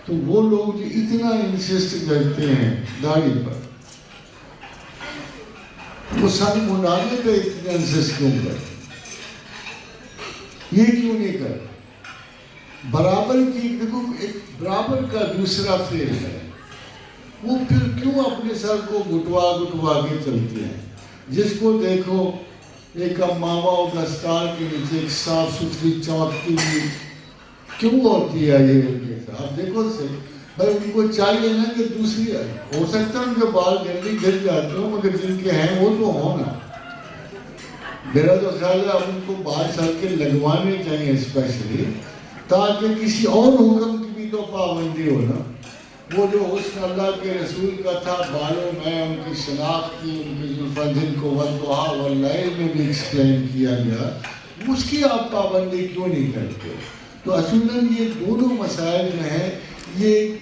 تو وہ لوگ جو اتنا انسسٹ کرتے ہیں داڑھی پر، وہ سارے مناظرے پہ اتنا انسسٹ کیوں کرتے؟ یہ کیوں نہیں کرتے؟ برابر کی دیکھو ایک برابر کا دوسرا فعل ہے، وہ پھر کیوں اپنے سر کو گھٹوا کے چلتے ہیں؟ جس کو دیکھو ایک امامہ و دستار کے نیچے ایک صاف ستھری چمکتی ہوئی کیوں ہوتی ہے یہ ان کے ساتھ؟ آپ دیکھو سے بھائی ان کو چاہیے نا کہ دوسری ہو سکتا ہے ان کے بال جلدی گر جاتے ہوں مگر جن کے ہیں وہ تو ہوں نا. میرا تو خیال ہے اب ان کو بال سر کے لگوانے چاہیے اسپیشلی، تاکہ کسی اور حکم کی بھی تو پابندی ہو نا. وہ جو حسن اللہ کے رسول کا تھا بالوں میں ان کی شناخت کی، ان کی جن کو والضحیٰ واللیل میں بھی ایکسپلین کیا گیا، اس کی آپ پابندی کیوں نہیں کرتے؟ تو اصولاً یہ دونوں مسائل جو ہیں یہ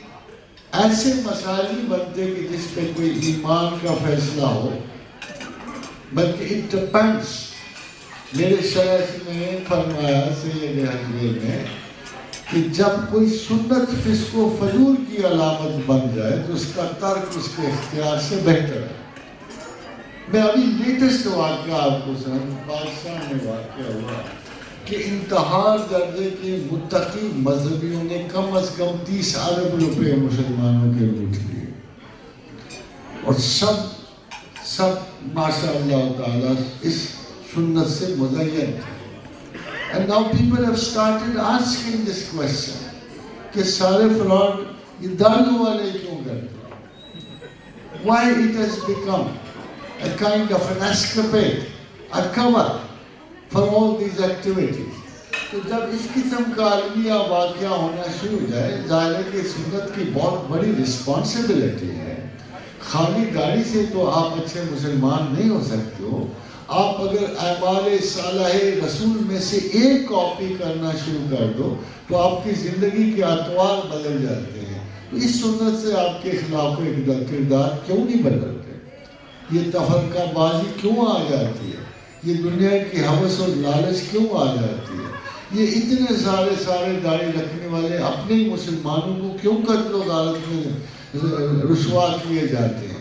ایسے مسائل نہیں بنتے کہ جس پہ کوئی ایمان کا فیصلہ ہو، بلکہ اٹ ڈپینڈس. میرے شیخ نے فرمایا سید حجویری نے کہ جب کوئی سنت فسق و فجور کی علامت بن جائے تو اس کا ترک اس کے اختیار سے بہتر ہے. میں ابھی لیٹسٹ واقعہ آپ کو سناؤں. پاکستان میں واقعہ ہوا کہ انتہا درجے کے متقی مذہبیوں نے کم از کم 30 ارب روپے مسلمانوں کے لوٹ لیے، اور سب ماشاء اللہ تعالیٰ اس سنت سے مزین تھے. And now people have started asking this question کہ سارے فراڈ یہ داڑھیوں والے کیوں کرتے ہیں؟ Why it has become a kind of an escapade, a cover for all these activities. تو جب اس قسم کا عالمیہ واقعہ ہونا شروع ہو جائے، ظاہر ہے کہ سنت کی بہت بڑی رسپانسبلٹی ہے. خالی داڑھی سے تو آپ اچھے مسلمان نہیں ہو سکتے ہو. آپ اگر اعمال صالح رسول میں سے ایک کاپی کرنا شروع کر دو تو آپ کی زندگی کے اطوار بدل جاتے ہیں. تو اس سنت سے آپ کے خلاف کردار کیوں نہیں بدلتے؟ یہ تفرقہ بازی کیوں آ جاتی ہے؟ یہ دنیا کی ہوس اور لالچ کیوں آ جاتی ہے؟ یہ اتنے سارے داڑھی رکھنے والے اپنے مسلمانوں کو کیوں قتل و غارت میں رسوا کیے جاتے ہیں؟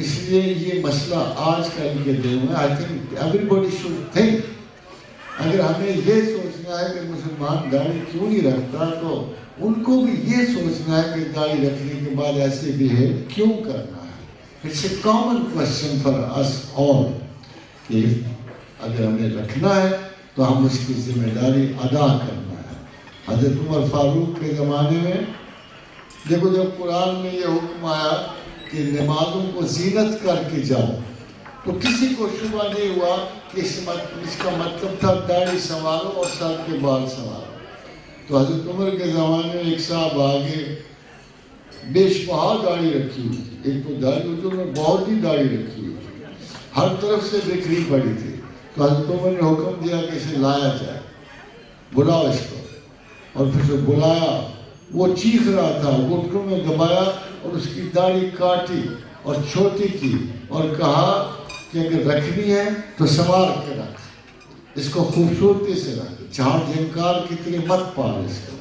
اس لیے یہ مسئلہ آج کل کے دنوں میں I think everybody should think. اگر ہمیں یہ سوچنا ہے کہ مسلمان داڑھی کیوں نہیں رکھتا تو ان کو بھی یہ سوچنا ہے کہ داڑھی رکھنے کے بعد ایسے بہیو کیوں کرنا ہے. It's a common question for us all کہ اگر ہمیں رکھنا ہے تو ہم اس کی ذمہ داری ادا کرنا ہے. حضرت عمر فاروق کے زمانے میں دیکھو جب قرآن میں یہ حکم آیا کہ نمازوں کو زینت کر کے جاؤ، تو کسی کو شبہ نہیں ہوا کہ اس کا مطلب تھا داڑھی سنوارو اور سر کے بال سنوارو۔ تو حضرت عمر کے زمانے میں ایک صاحب آگے بے شبہ داڑھی رکھی ہوئی تھی، ایک تو داڑھی ہوتی ہے، بہت ہی داڑھی رکھی ہوئی تھی، ہر طرف سے بکھری پڑی تھی۔ تو حضرت عمر نے حکم دیا کہ اسے لایا جائے، بلاؤ اس کو، اور پھر اسے بلایا۔ وہ چیخ رہا تھا، گھٹنوں میں دبایا اور اس کی داڑھی کاٹی اور چھوٹی کی اور کہا کہ اگر رکھنی ہے تو سنوار کے رکھ، اس کو خوبصورتی سے رکھ، جھاڑ جھنکار کی طرح مت پال اس کو۔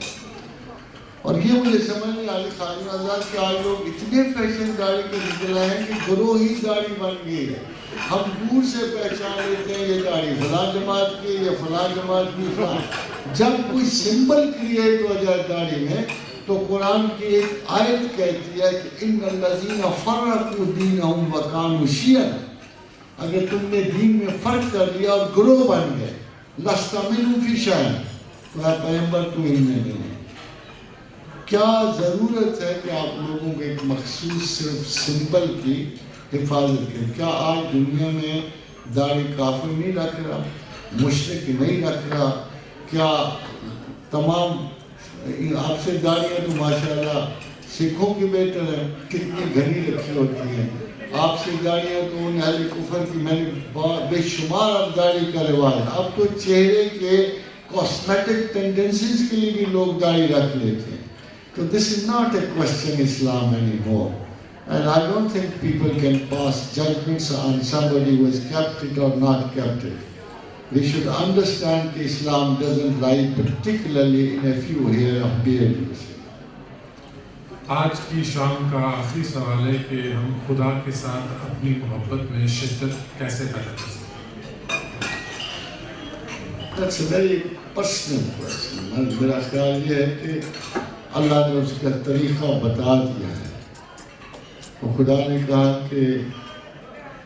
اور یہ مجھے سمجھ نہیں آئی خواجہ آزاد کہ آج لوگ اتنے فیشن داڑھی کے نکل رہے ہیں کہ گروہ ہی داڑھی بن گئی ہے۔ ہم دور سے پہچان لیتے ہیں یہ داڑھی فلاں جماعت کی، یہ فلاں جماعت کی فلاں۔ جب کوئی سمبل کریٹ ہو جائے داڑھی میں تو قرآن کی ایک آیت کہتی ہے کہ ان الذین فرقوا دینہم وکانوا شیعا، اگر تم نے دین میں فرق کر لیا اور گروہ بن گئے، لست منہم فی شیء، تو اے پیغمبر تو ان میں نہیں ہے۔ کیا ضرورت ہے کہ آپ لوگوں کو ایک مخصوص صرف سمبل کی حفاظت کریں؟ کیا آج دنیا میں داڑھی کافر نہیں رکھ رہا، مشرک نہیں رکھ رہا؟ کیا تمام آپ سے داڑھیاں تو ماشاءاللہ سکھوں کی بہتر ہے، کتنی گھنی رکھی ہوتی ہیں، آپ سے داڑھیاں تو ان اہل کفر کی، میں نے بے شمار اب داڑھی کا رواج ہے۔ اب تو چہرے کے کاسمیٹک ٹینڈنسیز کے لیے بھی لوگ داڑھی رکھ لیتے ہیں۔ So this is not a question Islam anymore, and I don't think people can pass judgments on somebody who has kept it or not kept it. We should understand that Islam doesn't lie particularly in a few hair of beard. آج کی شام کا آخری سوال ہے کہ ہم خدا کے ساتھ اپنی محبت میں شدت کیسے پیدا کر سکتے ہیں؟ That's a very personal question. میرا خیال یہ ہے کہ اللہ نے اس کا طریقہ بتا دیا ہے۔ تو خدا نے کہا کہ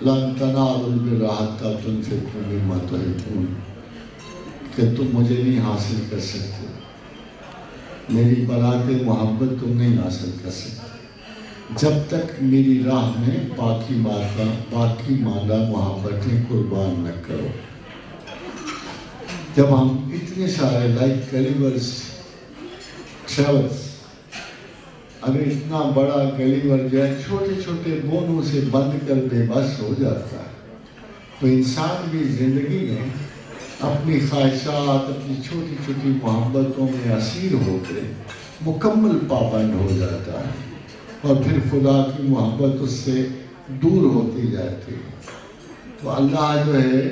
لَن تَنَالُوا الْبِرَّ حَتَّىٰ تُنْفِقُوا مِمَّا تُحِبُّونَ، کہ تم مجھے نہیں حاصل کر سکتے، میری برات محبت تم نہیں حاصل کر سکتے جب تک میری راہ میں باقی ماندہ محبتیں قربان نہ کرو۔ جب ہم اتنے سارے لائک گلیورز ٹریولز، اگر اتنا بڑا گلیور جو ہے چھوٹے چھوٹے بونوں سے بند کر بے بس ہو جاتا ہے، تو انسان بھی زندگی میں اپنی خواہشات، اپنی چھوٹی چھوٹی محبتوں میں اسیر ہو کے مکمل پابند ہو جاتا ہے، اور پھر خدا کی محبت اس سے دور ہوتی جاتی ہے۔ تو اللہ جو ہے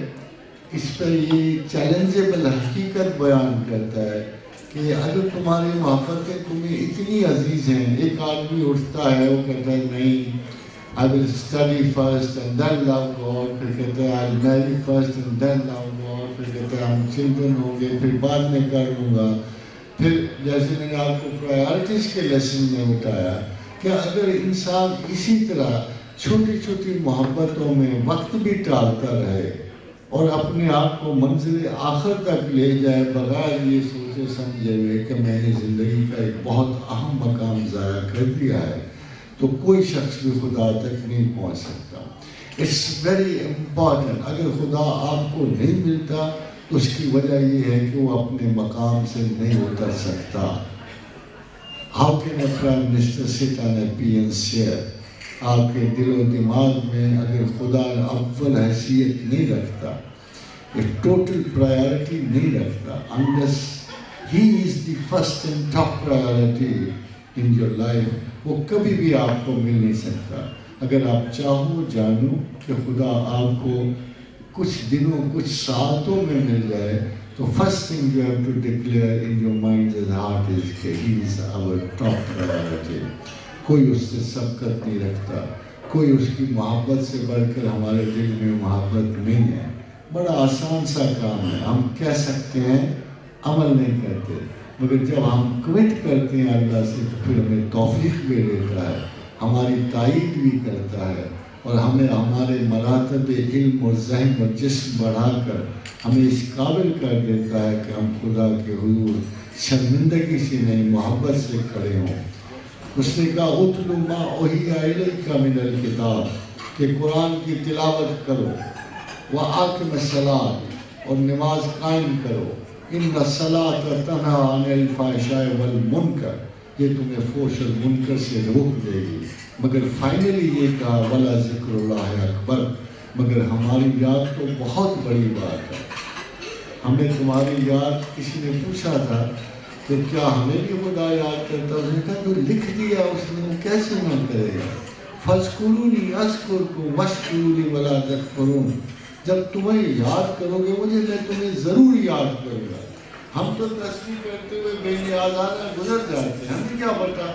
اس پہ یہ چیلنجیبل حقیقت بیان کرتا ہے کہ اگر تمہاری محبتیں تمہیں اتنی عزیز ہیں، ایک آدمی اٹھتا ہے وہ کہتا ہے نہیں I will study first and then love God، پھر کہتا ہے I'll marry first and then love God، پھر کہتا ہے ہم چلڈرن ہوں گے پھر بعد میں کر لوں گا۔ پھر جیسے میں نے آپ کو پرائیورٹیز کے لیسن میں بتایا کہ اگر انسان اسی طرح چھوٹی چھوٹی محبتوں میں وقت بھی ٹالتا رہے اور اپنے آپ کو منزل آخر تک لے جائے بغیر یہ سوچے سمجھے ہوئے کہ میں نے زندگی کا ایک بہت اہم مقام ضائع کر دیا ہے، تو کوئی شخص بھی خدا تک نہیں پہنچ سکتا۔ It's very important. اگر خدا آپ کو نہیں ملتا تو اس کی وجہ یہ ہے کہ وہ اپنے مقام سے نہیں اتر سکتا۔ How can a prime minister سٹ آن اے PN's چیئر؟ آپ کے دل و دماغ میں اگر خدا اول حیثیت نہیں رکھتا، ایک ٹوٹل پرائیورٹی نہیں رکھتا، unless he is the first and top priority in your life، وہ کبھی بھی آپ کو مل نہیں سکتا۔ اگر آپ چاہو جانو کہ خدا آپ کو کچھ دنوں کچھ ساعتوں میں مل جائے، تو first thing you have to declare in your mind and heart is کہ he is our top priority۔ کوئی اس سے سبقت نہیں رکھتا، کوئی اس کی محبت سے بڑھ کر ہمارے دل میں محبت نہیں ہے۔ بڑا آسان سا کام ہے، ہم کہہ سکتے ہیں، عمل نہیں کرتے، مگر جب ہم کمٹ کرتے ہیں اللہ سے تو پھر ہمیں توفیق بھی دیتا ہے، ہماری تائید بھی کرتا ہے، اور ہمیں ہمارے مراتب علم اور ذہن اور جسم بڑھا کر ہمیں اس قابل کر دیتا ہے کہ ہم خدا کے حضور شرمندگی سے نہیں محبت سے کھڑے ہوں۔ اس نے کہا اتلو ما اوحی الیک من الکتاب کہ قرآن کی تلاوت کرو، واقم الصلاۃ اور نماز قائم کرو، ان الصلاۃ تنہی عن الفحشاء والمنکر یہ تمہیں فحش اور منکر سے روک دے گی، مگر فائنلی یہ کہا ولا ذکر اللہ اکبر، مگر ہماری یاد تو بہت بڑی بات ہے، ہمیں تمہاری یاد، کسی نے پوچھا تھا کہ کیا ہمیں بھی خدا یاد کرتا ہے؟ اس نے کہا جو لکھ دیا اس نے وہ کیسے نہ کرے گا، فَاذْكُرُونِي أَذْكُرْكُمْ وَاشْكُرُوا لِي وَلَا تَكْفُرُونَ، جب تمہیں یاد کرو گے مجھے میں تمہیں ضرور یاد کروں گا۔ ہم تو تسبیح کرتے ہوئے بے نیازانہ گزر جاتے ہیں، ہمیں کیا پتا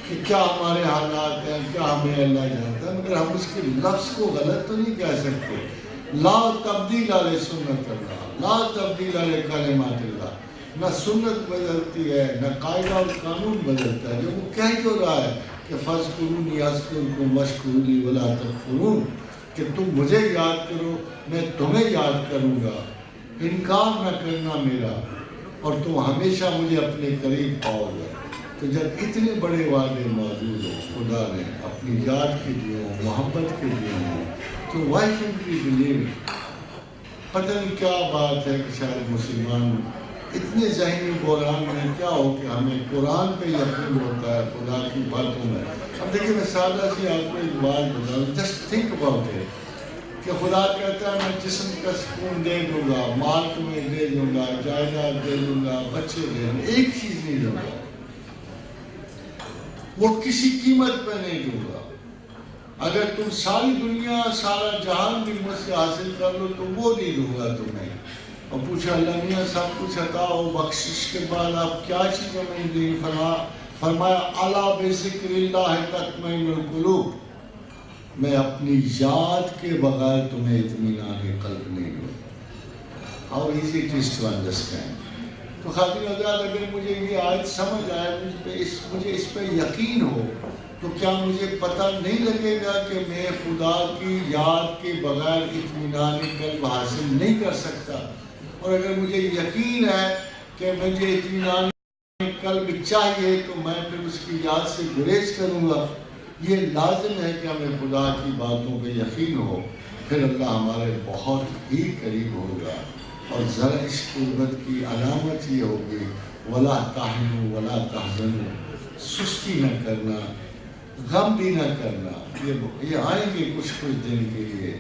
کہ کیا ہمارے حالات ہیں، کیا ہمیں اللہ جانتا ہے، مگر ہم اس کے لفظ کو غلط تو نہیں کہہ سکتے۔ لا تبدیل علی سنت اللہ، لا تبدیل علی کلمات اللہ، نہ سنت بدلتی ہے نہ قاعدہ اور قانون بدلتا ہے، جو وہ کہہ جو رہا ہے کہ فَاذْكُرُونِي أَذْكُرْكُمْ وَاشْكُرُوا لِي وَلَا تَكْفُرُونَ، کہ تم مجھے یاد کرو میں تمہیں یاد کروں گا، انکار نہ کرنا میرا اور تم ہمیشہ مجھے اپنے قریب پاؤ گے۔ تو جب اتنے بڑے وعدے موجود ہو، خدا نے اپنی یاد کے لیے ہوں، محبت کے لیے ہوں، تو why shouldn't we believe it؟ پتہ نہیں کیا بات ہے کہ شاید مسلمان اتنے ذہنی بحران میں کیا ہو کہ ہمیں قرآن پہ یقین ہوتا ہے خدا کی باتوں میں۔ اب دیکھیں میں سادہ سی آپ کو ایک بات بتاؤں، جسٹ تھنک اباؤٹ اٹ، کہ خدا کہتا ہے میں جسم کا سکون دے دوں گا، مال تمہیں دے دوں گا، جائیداد دے دوں گا، بچے دے دوں گا، ایک چیز نہیں دوں گا، وہ کسی قیمت پہ نہیں دوں گا۔ اگر تم ساری دنیا سارا جہان بھی مجھ سے حاصل کر لو تو وہ نہیں دوں گا تمہیں۔ اور پوچھا اللہ میاں سب کچھ عطا ہو بخشش کے بعد آپ کیا چیز ہمیں دیں؟ فرمایا الا بذکر اللہ تطمئن القلوب، میں اپنی یاد کے بغیر تمہیں اطمینان قلب نہیں دوں۔ How easy it is to understand. تو خاتون حضرات اگر مجھے یہ آیت سمجھ آئے، مجھے اس پہ یقین ہو، تو کیا مجھے پتہ نہیں لگے گا کہ میں خدا کی یاد کے بغیر اطمینان قلب حاصل نہیں کر سکتا؟ اور اگر مجھے یقین ہے کہ مجھے اطمینان قلب چاہیے تو میں پھر اس کی یاد سے گریز کروں گا۔ یہ لازم ہے کہ ہمیں خدا کی باتوں پہ یقین ہو، پھر اللہ ہمارے بہت ہی قریب ہوگا۔ اور ذرا اس قربت کی علامت یہ ہوگی وَلَا تَحِنُوا وَلَا تَحْزَنُوا، سستی نہ کرنا، غم بھی نہ کرنا۔ یہ آئیں گے کچھ دن کے لیے،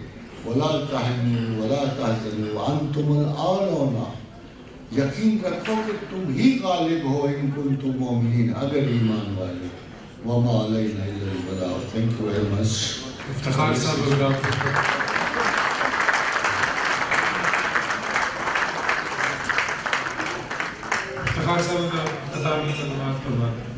وَلَا تَحِنُوا وَلَا تَحْزَنُوا وَأَنْتُمُ الْأَعْلَوْنَ، یقین رکھو کہ تم ہی غالب ہو ان کنتم مومنین، اگر ایمان والے۔ وَمَا عَلَيْنَا إِلَّا الْبَلَاغُ۔ Thank you very much۔ Iftikhar صاحب اختتامی کلمات فرماتے ہیں۔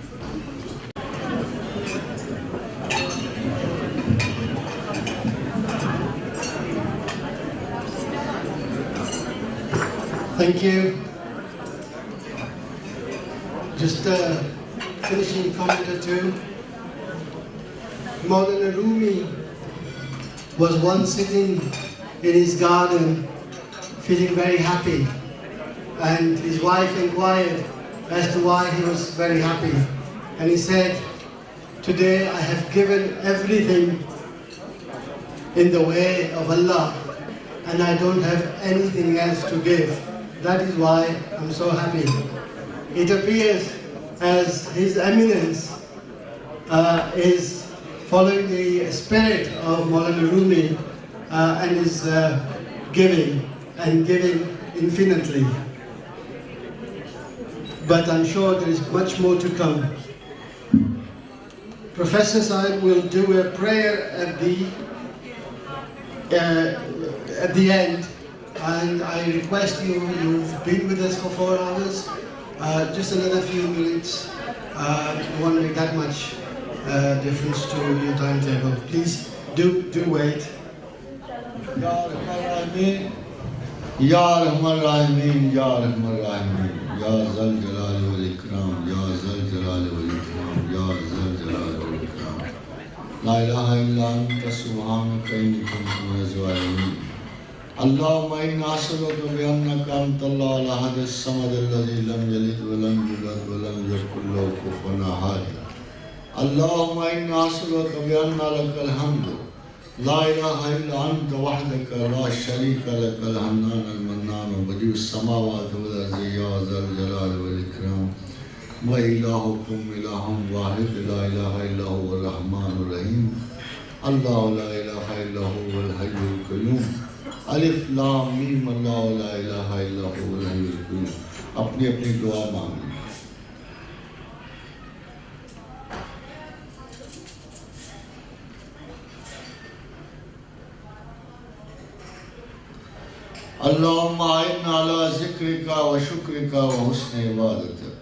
Thank you. Just a finishing comment or two. Maulana Rumi was once sitting in his garden feeling very happy, and his wife inquired as to why he was very happy, and he said, "Today I have given everything in the way of Allah and I don't have anything else to give. That is why I'm so happy." It appears as His Eminence is following the spirit of Maulana Rumi and is giving and giving infinitely. But I'm sure there is much more to come. Professor Sahib will do a prayer at the end, and I request you've been with us for 4 hours, just another few minutes. It won't make that much difference to your timetable. Please do wait. یا رحم الراحمین، یا رحم الراحمین، یا ذل جلال والاکرام، یا ذل جلال والاکرام، یا ذل جلال والاکرام، لا الہ الا انت سبحانک انی کنت من الظالمین۔ اللہم انا نسألک بانک انت اللہ الاحد الصمد الذی لم یلد ولم یولد ولم یکن لہ کفوا احد۔ اللهم إنا أسألك بأن لك الحمد لا إله إلا أنت وحدك لا شريك لك الحنان المنان بديع السماوات والأرض يا ذا الجلال والإكرام وإلهكم إله واحد لا إله إلا هو الرحمن الرحيم الله لا إله إلا هو الحي القيوم الف لام میم اللہ لا الہ الا هو الحی القیوم. اپنی اپنی دعا مانگیں. اللہم اعنا علی ذکرک و شکرک و حسن عبادتک.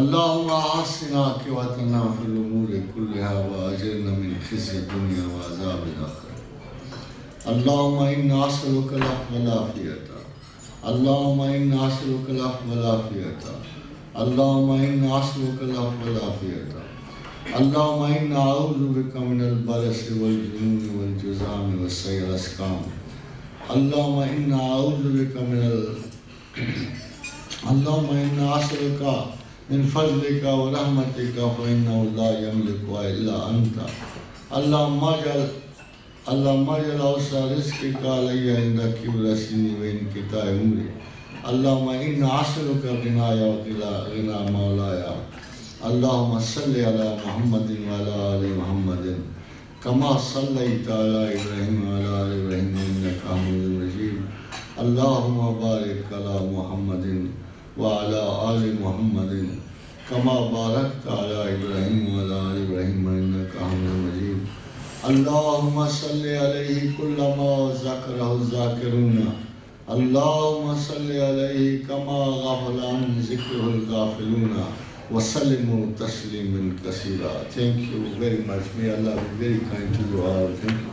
اللہم احسن عاقبتنا فی الامور کلها واجرنا من خزي الدنیا وعذاب الآخرة. اللہم انا اسألک العفو والعافیۃ. اللہم انا اسألک العفو والعافیۃ. اللہم انا اسألک العفو والعافیۃ. اللہم انا اعوذ بک من البرص والجنون والجذام وسیء الاسقام. اللہم انا اعوذ بک اللہم انا اسألک من فضلک ورحمتک فإنه لا یملک الا انت. اللہم اجعل اوسع رزقک علی عند کبر سنی وانقطاع عمری. اللہم انا اسألک غناک وغنى مولایا. اللہم صل علی محمد وعلی آل محمد کما صلیت علی ابراہیم وعلی آل ابراہیم انک حمید مجید. اللہم بارک علی محمد وعلی آل محمد کما بارکت علی ابراہیم وعلی آل ابراہیم انک حمید مجید. اللہم صل علیہ کلما ذکرہ الذاکرون. اللہم صل علیہ کما غفل عن ذکرہ الغافلون. وسلموا تسلیما کثیرا. Thank you very much. May Allah be very kind to you all. Thank you.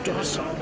Awesome.